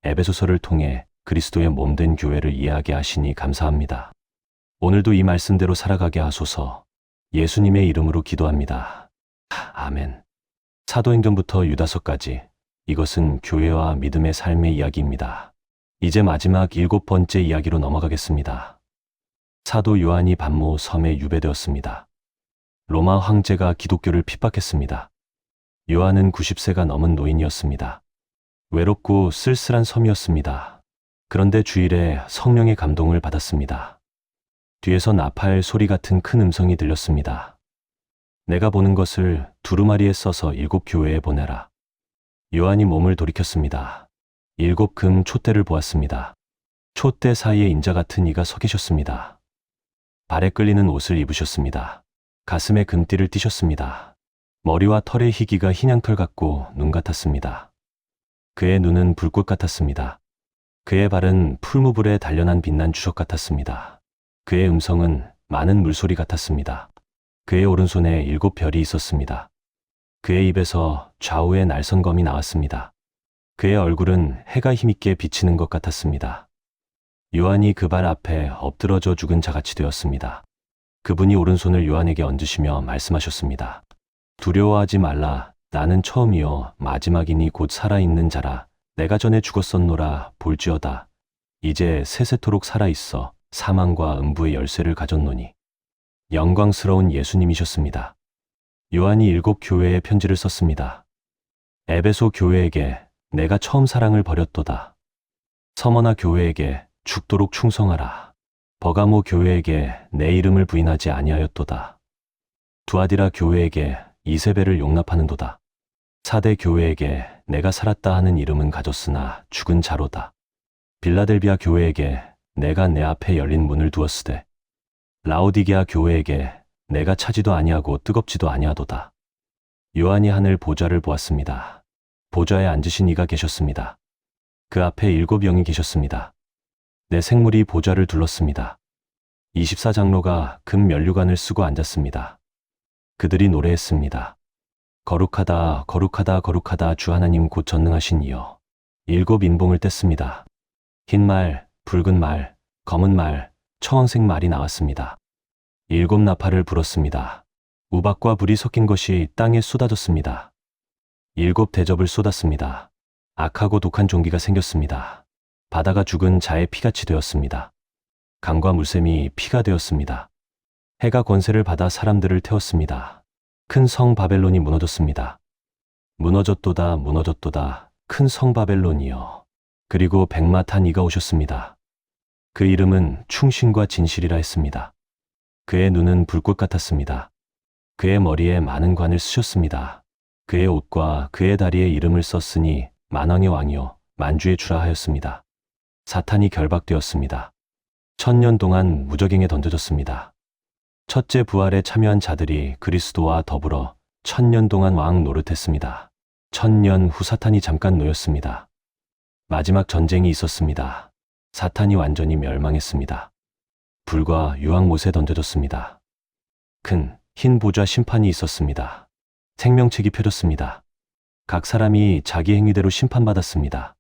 에베소서를 통해 그리스도의 몸된 교회를 이해하게 하시니 감사합니다. 오늘도 이 말씀대로 살아가게 하소서. 예수님의 이름으로 기도합니다. 아멘. 사도행전부터 유다서까지 이것은 교회와 믿음의 삶의 이야기입니다. 이제 마지막 7번째 이야기로 넘어가겠습니다. 사도 요한이 반모 섬에 유배되었습니다. 로마 황제가 기독교를 핍박했습니다. 요한은 90세가 넘은 노인이었습니다. 외롭고 쓸쓸한 섬이었습니다. 그런데 주일에 성령의 감동을 받았습니다. 뒤에서 나팔 소리 같은 큰 음성이 들렸습니다. 내가 보는 것을 두루마리에 써서 7 교회에 보내라. 요한이 몸을 돌이켰습니다. 7 금 촛대를 보았습니다. 촛대 사이에 인자 같은 이가 서 계셨습니다. 발에 끌리는 옷을 입으셨습니다. 가슴에 금띠를 띠셨습니다. 머리와 털의 희기가 흰양털 같고 눈 같았습니다. 그의 눈은 불꽃 같았습니다. 그의 발은 풀무불에 단련한 빛난 주석 같았습니다. 그의 음성은 많은 물소리 같았습니다. 그의 오른손에 7 별이 있었습니다. 그의 입에서 좌우의 날선검이 나왔습니다. 그의 얼굴은 해가 힘있게 비치는 것 같았습니다. 요한이 그 발 앞에 엎드러져 죽은 자같이 되었습니다. 그분이 오른손을 요한에게 얹으시며 말씀하셨습니다. 두려워하지 말라. 나는 처음이요 마지막이니 곧 살아있는 자라. 내가 전에 죽었었노라. 볼지어다. 이제 세세토록 살아있어 사망과 음부의 열쇠를 가졌노니. 영광스러운 예수님이셨습니다. 요한이 7 교회에 편지를 썼습니다. 에베소 교회에게 내가 처음 사랑을 버렸도다. 서머나 교회에게 죽도록 충성하라. 버가모 교회에게 내 이름을 부인하지 아니하였도다. 두아디라 교회에게 이세벨을 용납하는도다. 사대 교회에게 내가 살았다 하는 이름은 가졌으나 죽은 자로다. 빌라델비아 교회에게 내가 내 앞에 열린 문을 두었으되 라오디게아 교회에게 내가 차지도 아니하고 뜨겁지도 아니하도다. 요한이 하늘 보좌를 보았습니다. 보좌에 앉으신 이가 계셨습니다. 그 앞에 7 영이 계셨습니다. 내 생물이 보좌를 둘렀습니다. 24장로가 금 면류관을 쓰고 앉았습니다. 그들이 노래했습니다. 거룩하다, 거룩하다, 거룩하다 주 하나님 곧 전능하신 이여. 7 인봉을 뗐습니다. 흰 말, 붉은 말, 검은 말, 청황색 말이 나왔습니다. 7 나팔을 불었습니다. 우박과 불이 섞인 것이 땅에 쏟아졌습니다. 7 대접을 쏟았습니다. 악하고 독한 종기가 생겼습니다. 바다가 죽은 자의 피같이 되었습니다. 강과 물샘이 피가 되었습니다. 해가 권세를 받아 사람들을 태웠습니다. 큰 성 바벨론이 무너졌습니다. 무너졌도다, 무너졌도다, 큰 성 바벨론이여. 그리고 백마탄 이가 오셨습니다. 그 이름은 충신과 진실이라 했습니다. 그의 눈은 불꽃 같았습니다. 그의 머리에 많은 관을 쓰셨습니다. 그의 옷과 그의 다리에 이름을 썼으니 만왕의 왕이요 만주의 주라 하였습니다. 사탄이 결박되었습니다. 1000년 동안 무적행에 던져졌습니다. 첫째 부활에 참여한 자들이 그리스도와 더불어 1000년 동안 왕 노릇했습니다. 1000년 후 사탄이 잠깐 놓였습니다. 마지막 전쟁이 있었습니다. 사탄이 완전히 멸망했습니다. 불과 유황못에 던져졌습니다. 큰 흰 보좌 심판이 있었습니다. 생명책이 펴졌습니다. 각 사람이 자기 행위대로 심판받았습니다.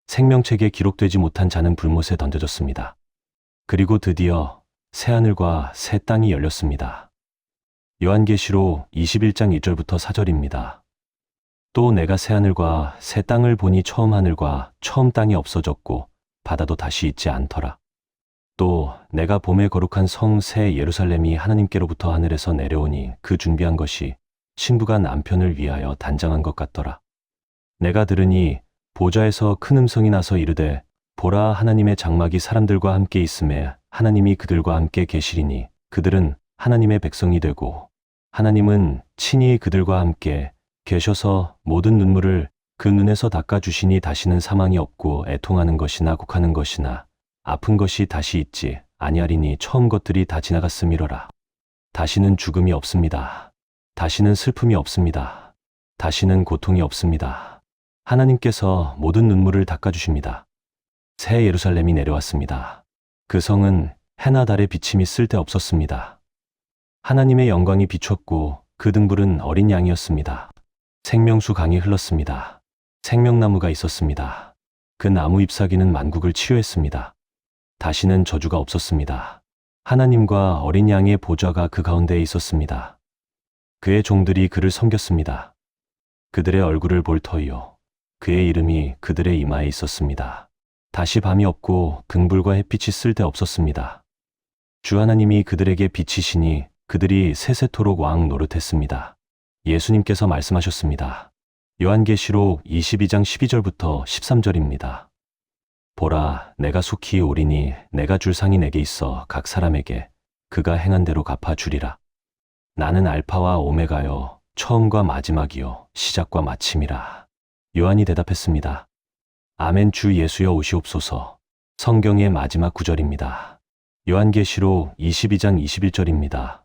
생명책에 기록되지 못한 자는 불못에 던져졌습니다. 그리고 드디어 새하늘과 새 땅이 열렸습니다. 요한계시록 21장 1절부터 4절입니다. 또 내가 새하늘과 새 땅을 보니 처음 하늘과 처음 땅이 없어졌고 바다도 다시 있지 않더라. 또 내가 봄에 거룩한 성 새 예루살렘이 하나님께로부터 하늘에서 내려오니 그 준비한 것이 신부가 남편을 위하여 단장한 것 같더라. 내가 들으니 보좌에서 큰 음성이 나서 이르되 보라 하나님의 장막이 사람들과 함께 있음에 하나님이 그들과 함께 계시리니 그들은 하나님의 백성이 되고 하나님은 친히 그들과 함께 계셔서 모든 눈물을 그 눈에서 닦아주시니 다시는 사망이 없고 애통하는 것이나 곡하는 것이나 아픈 것이 다시 있지 아니하리니 처음 것들이 다 지나갔음이로라. 다시는 죽음이 없습니다. 다시는 슬픔이 없습니다. 다시는 고통이 없습니다. 하나님께서 모든 눈물을 닦아주십니다. 새 예루살렘이 내려왔습니다. 그 성은 해나 달의 비침이 쓸데없었습니다. 하나님의 영광이 비췄고 그 등불은 어린 양이었습니다. 생명수 강이 흘렀습니다. 생명나무가 있었습니다. 그 나무 잎사귀는 만국을 치유했습니다. 다시는 저주가 없었습니다. 하나님과 어린 양의 보좌가 그 가운데에 있었습니다. 그의 종들이 그를 섬겼습니다. 그들의 얼굴을 볼 터이요. 그의 이름이 그들의 이마에 있었습니다. 다시 밤이 없고 등불과 햇빛이 쓸데없었습니다. 주 하나님이 그들에게 빛이시니 그들이 세세토록 왕 노릇했습니다. 예수님께서 말씀하셨습니다. 요한계시록 22장 12절부터 13절입니다. 보라, 내가 속히 오리니 내가 줄 상이 내게 있어 각 사람에게 그가 행한 대로 갚아주리라. 나는 알파와 오메가요, 처음과 마지막이요, 시작과 마침이라. 요한이 대답했습니다. 아멘. 주 예수여 오시옵소서. 성경의 마지막 구절입니다. 요한계시록 22장 21절입니다.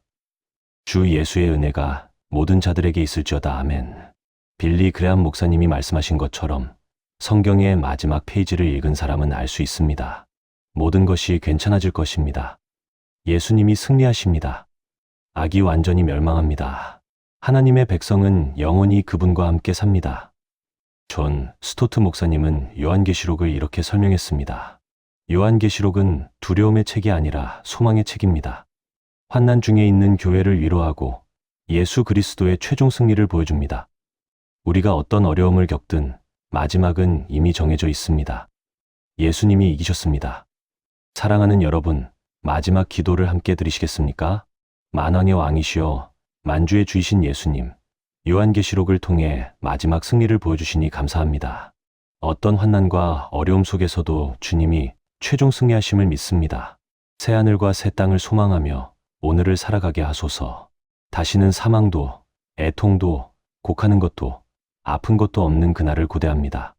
주 예수의 은혜가 모든 자들에게 있을지어다. 아멘. 빌리 그레함 목사님이 말씀하신 것처럼 성경의 마지막 페이지를 읽은 사람은 알 수 있습니다. 모든 것이 괜찮아질 것입니다. 예수님이 승리하십니다. 악이 완전히 멸망합니다. 하나님의 백성은 영원히 그분과 함께 삽니다. 존 스토트 목사님은 요한계시록을 이렇게 설명했습니다. 요한계시록은 두려움의 책이 아니라 소망의 책입니다. 환난 중에 있는 교회를 위로하고 예수 그리스도의 최종 승리를 보여줍니다. 우리가 어떤 어려움을 겪든 마지막은 이미 정해져 있습니다. 예수님이 이기셨습니다. 사랑하는 여러분, 마지막 기도를 함께 드리시겠습니까? 만왕의 왕이시여 만주의 주이신 예수님, 요한계시록을 통해 마지막 승리를 보여주시니 감사합니다. 어떤 환난과 어려움 속에서도 주님이 최종 승리하심을 믿습니다. 새하늘과 새 땅을 소망하며 오늘을 살아가게 하소서. 다시는 사망도, 애통도, 곡하는 것도, 아픈 것도 없는 그날을 고대합니다.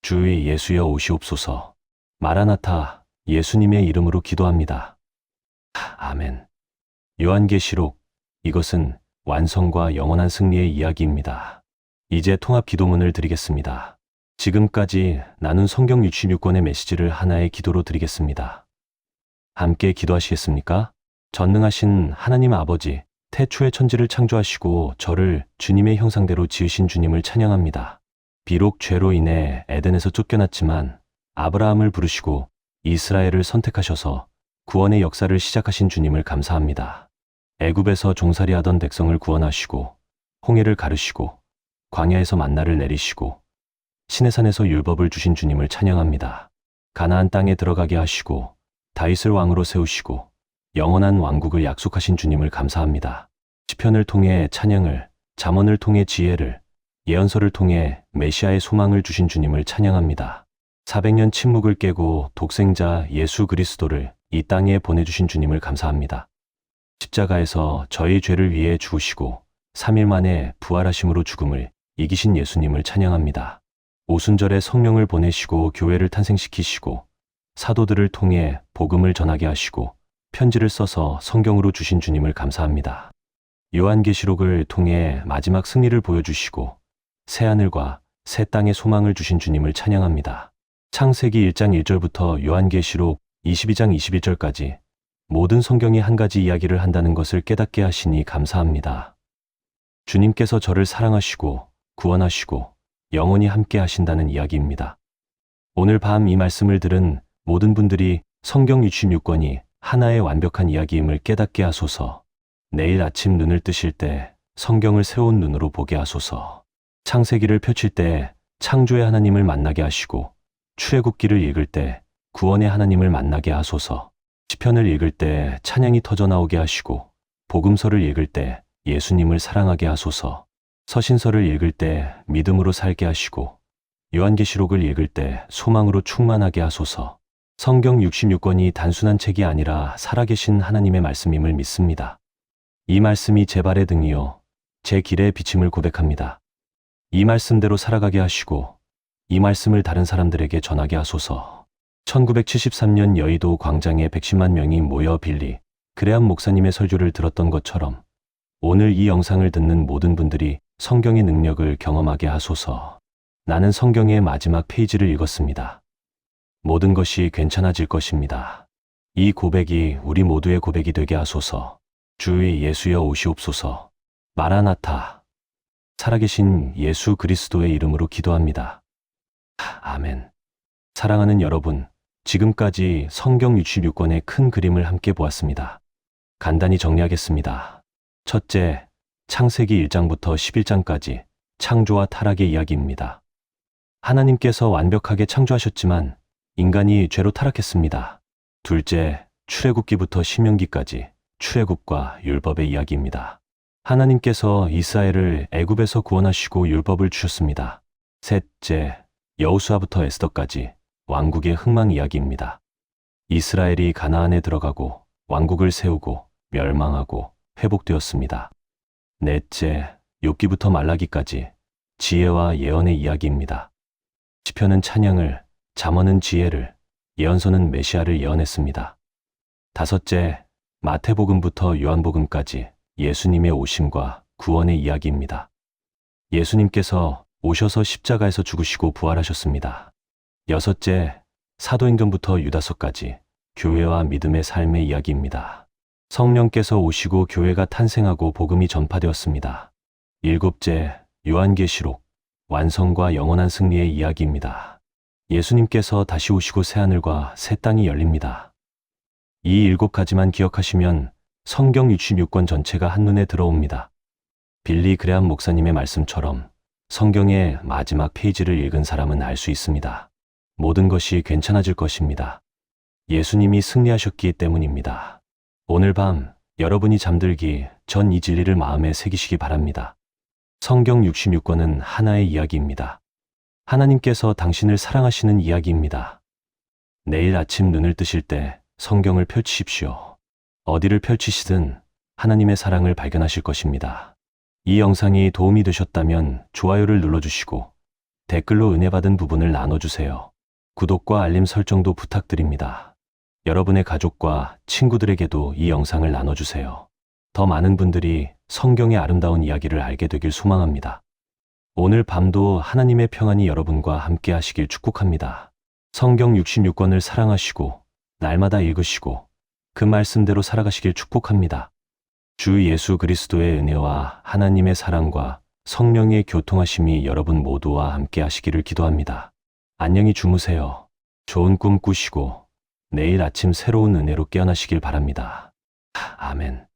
주의 예수여 오시옵소서. 마라나타, 예수님의 이름으로 기도합니다. 아멘. 요한계시록, 이것은 완성과 영원한 승리의 이야기입니다. 이제 통합 기도문을 드리겠습니다. 지금까지 나눈 성경 66권의 메시지를 하나의 기도로 드리겠습니다. 함께 기도하시겠습니까? 전능하신 하나님 아버지, 태초에 천지를 창조하시고 저를 주님의 형상대로 지으신 주님을 찬양합니다. 비록 죄로 인해 에덴에서 쫓겨났지만 아브라함을 부르시고 이스라엘을 선택하셔서 구원의 역사를 시작하신 주님을 감사합니다. 애굽에서 종살이하던 백성을 구원하시고 홍해를 가르시고 광야에서 만나를 내리시고 시내산에서 율법을 주신 주님을 찬양합니다. 가나안 땅에 들어가게 하시고 다윗을 왕으로 세우시고 영원한 왕국을 약속하신 주님을 감사합니다. 시편을 통해 찬양을, 잠언을 통해 지혜를, 예언서를 통해 메시아의 소망을 주신 주님을 찬양합니다. 400년 침묵을 깨고 독생자 예수 그리스도를 이 땅에 보내주신 주님을 감사합니다. 십자가에서 저희 죄를 위해 죽으시고 3일 만에 부활하심으로 죽음을 이기신 예수님을 찬양합니다. 오순절에 성령을 보내시고 교회를 탄생시키시고 사도들을 통해 복음을 전하게 하시고 편지를 써서 성경으로 주신 주님을 감사합니다. 요한계시록을 통해 마지막 승리를 보여주시고 새하늘과 새 땅의 소망을 주신 주님을 찬양합니다. 창세기 1장 1절부터 요한계시록 22장 21절까지 모든 성경이 한 가지 이야기를 한다는 것을 깨닫게 하시니 감사합니다. 주님께서 저를 사랑하시고 구원하시고 영원히 함께 하신다는 이야기입니다. 오늘 밤 이 말씀을 들은 모든 분들이 성경 66권이 하나의 완벽한 이야기임을 깨닫게 하소서. 내일 아침 눈을 뜨실 때 성경을 새로운 눈으로 보게 하소서. 창세기를 펼칠 때 창조의 하나님을 만나게 하시고 출애굽기를 읽을 때 구원의 하나님을 만나게 하소서. 시편을 읽을 때 찬양이 터져 나오게 하시고 복음서를 읽을 때 예수님을 사랑하게 하소서. 서신서를 읽을 때 믿음으로 살게 하시고 요한계시록을 읽을 때 소망으로 충만하게 하소서. 성경 66권이 단순한 책이 아니라 살아계신 하나님의 말씀임을 믿습니다. 이 말씀이 제 발의 등이요 제 길의 비침을 고백합니다. 이 말씀대로 살아가게 하시고 이 말씀을 다른 사람들에게 전하게 하소서. 1973년 여의도 광장에 110만 명이 모여 빌리 그레암 목사님의 설교를 들었던 것처럼 오늘 이 영상을 듣는 모든 분들이 성경의 능력을 경험하게 하소서. 나는 성경의 마지막 페이지를 읽었습니다. 모든 것이 괜찮아질 것입니다. 이 고백이 우리 모두의 고백이 되게 하소서. 주 예수여 오시옵소서. 마라나타. 살아계신 예수 그리스도의 이름으로 기도합니다. 아멘. 사랑하는 여러분, 지금까지 성경 66권의 큰 그림을 함께 보았습니다. 간단히 정리하겠습니다. 첫째, 창세기 1장부터 11장까지 창조와 타락의 이야기입니다. 하나님께서 완벽하게 창조하셨지만 인간이 죄로 타락했습니다. 둘째, 출애굽기부터 신명기까지 출애굽과 율법의 이야기입니다. 하나님께서 이스라엘을 애굽에서 구원하시고 율법을 주셨습니다. 셋째, 여호수아부터 에스더까지 왕국의 흥망 이야기입니다. 이스라엘이 가나안에 들어가고 왕국을 세우고 멸망하고 회복되었습니다. 넷째, 욥기부터 말라기까지 지혜와 예언의 이야기입니다. 시편은 찬양을, 잠언은 지혜를, 예언서는 메시아를 예언했습니다. 다섯째, 마태복음부터 요한복음까지 예수님의 오심과 구원의 이야기입니다. 예수님께서 오셔서 십자가에서 죽으시고 부활하셨습니다. 여섯째, 사도행전부터 유다서까지 교회와 믿음의 삶의 이야기입니다. 성령께서 오시고 교회가 탄생하고 복음이 전파되었습니다. 일곱째, 요한계시록, 완성과 영원한 승리의 이야기입니다. 예수님께서 다시 오시고 새하늘과 새 땅이 열립니다. 이 7가지만 기억하시면 성경 66권 전체가 한눈에 들어옵니다. 빌리 그레암 목사님의 말씀처럼 성경의 마지막 페이지를 읽은 사람은 알 수 있습니다. 모든 것이 괜찮아질 것입니다. 예수님이 승리하셨기 때문입니다. 오늘 밤 여러분이 잠들기 전 이 진리를 마음에 새기시기 바랍니다. 성경 66권은 하나의 이야기입니다. 하나님께서 당신을 사랑하시는 이야기입니다. 내일 아침 눈을 뜨실 때 성경을 펼치십시오. 어디를 펼치시든 하나님의 사랑을 발견하실 것입니다. 이 영상이 도움이 되셨다면 좋아요를 눌러주시고 댓글로 은혜 받은 부분을 나눠주세요. 구독과 알림 설정도 부탁드립니다. 여러분의 가족과 친구들에게도 이 영상을 나눠주세요. 더 많은 분들이 성경의 아름다운 이야기를 알게 되길 소망합니다. 오늘 밤도 하나님의 평안이 여러분과 함께 하시길 축복합니다. 성경 66권을 사랑하시고 날마다 읽으시고 그 말씀대로 살아가시길 축복합니다. 주 예수 그리스도의 은혜와 하나님의 사랑과 성령의 교통하심이 여러분 모두와 함께 하시기를 기도합니다. 안녕히 주무세요. 좋은 꿈 꾸시고 내일 아침 새로운 은혜로 깨어나시길 바랍니다. 아멘.